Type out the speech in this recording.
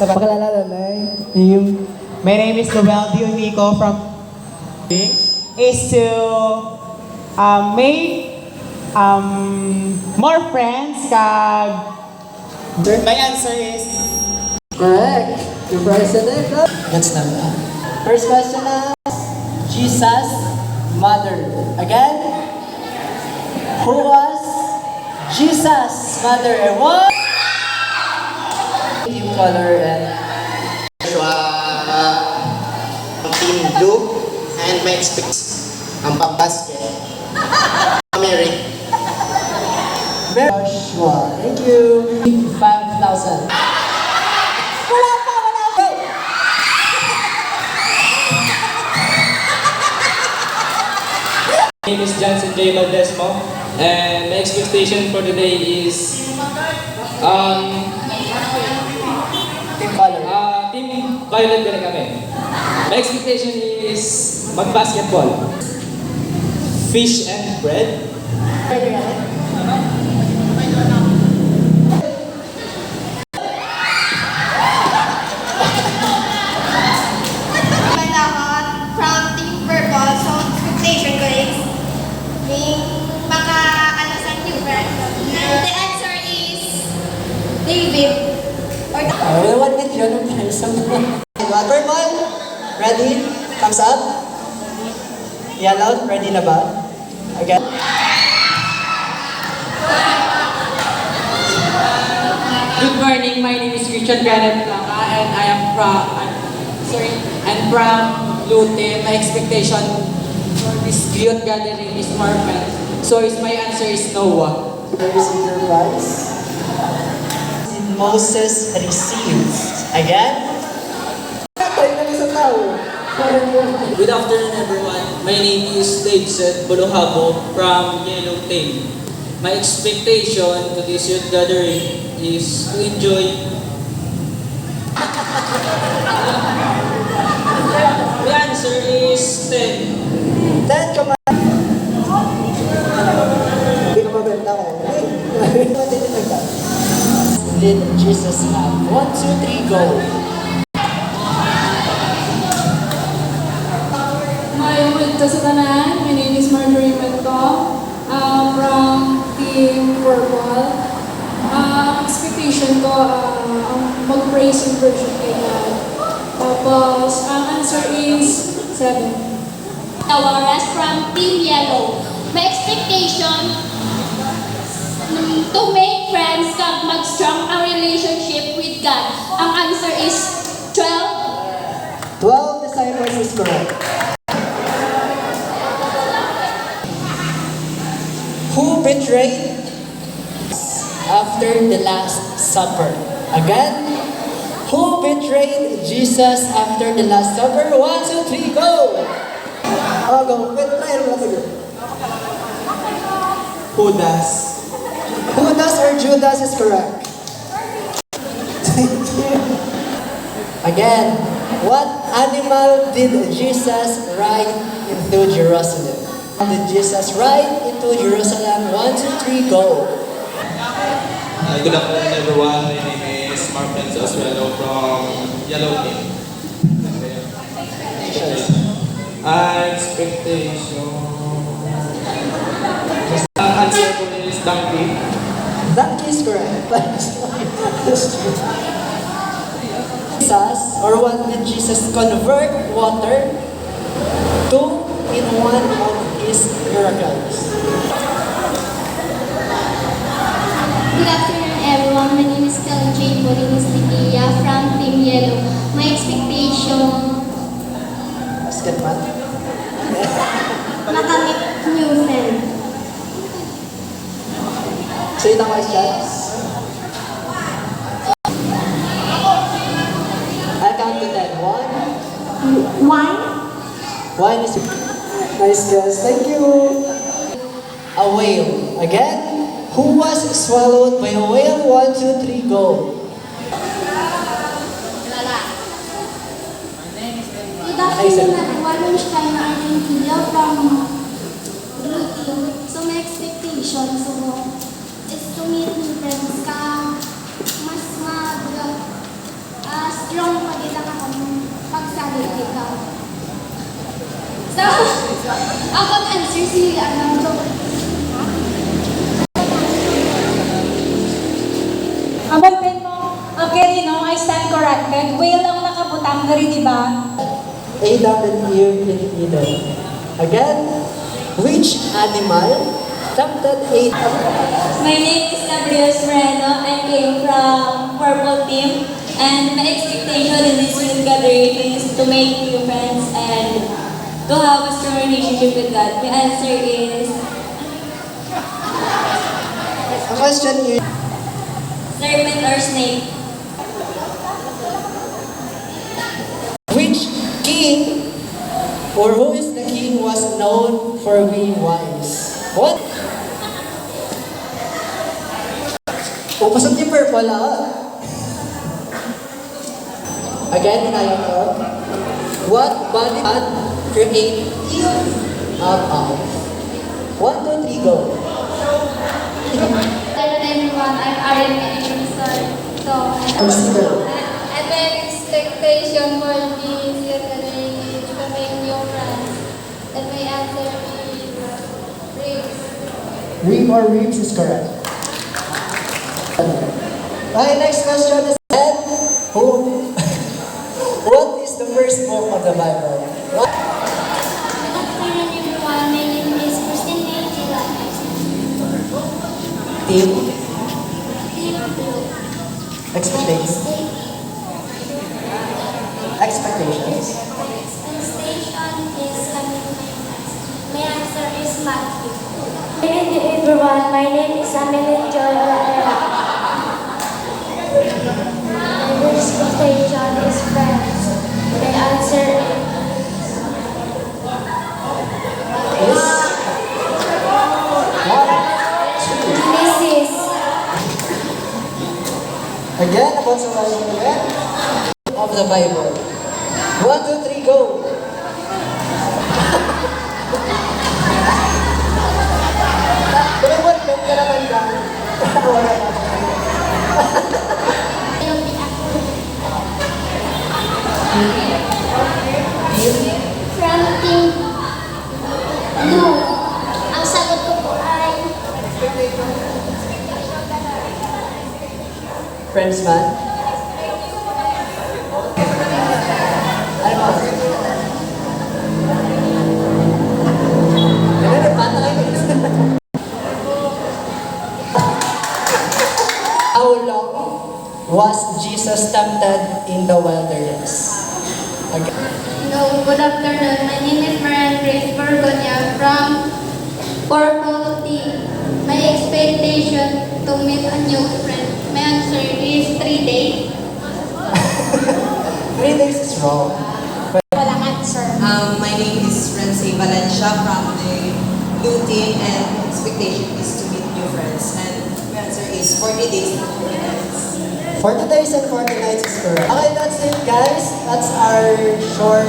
Pakilala na yung... My name is Noel Dionico from is to make more friends kag my answer is Correct. Your president. That's not bad. First question is Jesus' mother. Again, who was Jesus' mother and what? Team color and Team Blue and my expects ang pang-basket. Mary. Joshua. Thank you. 5,000. Wala pa. Go! My name is Johnson J. Valdesmo, and my expectation for the day is Team color. Team Violet din kami. My expectation is mag-basketball. Fish and bread. Manahon from Team Purple. So, expectation ko is being maka-ano sa Team Purple. And the answer is David. Or I want it yun ng person. Waterfall. Ready? Thumbs up. Yellow. Ready na ba? Again. Good morning. My name is Richard Garrett Blanca, and I am from Lute. My expectation for this youth gathering is more fun. So my answer is Noah. Receive your prize. Moses received. Again. Good afternoon, everyone. My name is David Buluhabo from Yellow Tail. My expectation to this youth gathering is to enjoy. The answer is 10. 10 ka man. Hindi ka mabenta ko. Did Jesus have? 1, 2, 3, go. My name is Marjorie Mento from Team Purple. Expectation ko, mag-praise and worship kay God. Tapos, ang answer is 7. Tawaras from Team Yellow. My expectation to make friends kag mag-strong ang relationship with God. Ang answer is 12. 12 disciples is correct. Who betrayed after the Last Supper? Again, who betrayed Jesus after the Last Supper? 1, 2, 3, go! Go. Try mo natin. Judas. Judas or Judas is correct. Thank you. Again, what animal did Jesus ride into Jerusalem? Did Jesus ride into Jerusalem? 1, 2, 3, go. Good afternoon, everyone. My name is Mark Asuelo from Yellow Tail. Expectation. Answer ko is donkey. Donkey is correct. Jesus, or what did Jesus convert water to in one of his miracles? Good afternoon, everyone. My name is Kellen J. Polinis Lidia from Team Yellow. My expectation, Basketball. makamit new friend. So yun ang questions. I'll count to 10. 1. Why? 1 is... Nice guess. Thank you. A whale. Again, who was swallowed by a whale? 1, 2, 3, go. Good afternoon, everyone. I'm Stein Argentina from Blue Team. So my expectation is to meet new friends ka mas mag So, ang pag-answer si Ang ballpen mo, okay, no? I stand corrected. Whale ang nakabutang na rin, di ba? A down and ear in Eden. Again, which animal tempted a... My name is Gabriel Moreno. I came from Purple Team. And my expectation in this youth gathering is to make new friends and to have a strong relationship with God. My answer is A question is, serpent or snake. which king or who is the king was known for being wise? What? Pasok yung purple, Again, hinayang ko. What body had create out of? 1, 2, 3, go. Hello everyone, I'm Aaron Minister. So, Consider. and my expectation for this youth gathering is to make new friends. And my answer is ribs. Rib or ribs is correct. Okay, next question is who? What is the first book of the Bible? What? Good afternoon everyone, my name is Christine Angela. Team Team Blue. expectations. Expectations. Expectation is coming. My answer is Matthew. Good everyone, my name is Amelie Joy Olera. My expectation is friends. My answer Is Genesis. again about surviving again of the Bible. 1, 2, 3, go. Tuloy mo, ka naman ka. Wala ka. From Team Blue. Ang sagot ko po ay Friends man. Ano ba? Bata kayo. How long was Jesus tempted in the wilderness? Okay. No, good afternoon. My name is Marian Grace Borgonia from Purple Team. My expectation to meet a new friend. My answer is 3 days. 3 days is wrong. Walang answer. My name is Renzi Valencia from the Blue Team, and expectation is to meet new friends. And my answer is 40 days and 40 nights. 40 days and 40 nights is correct. Okay, that's it guys. That's our short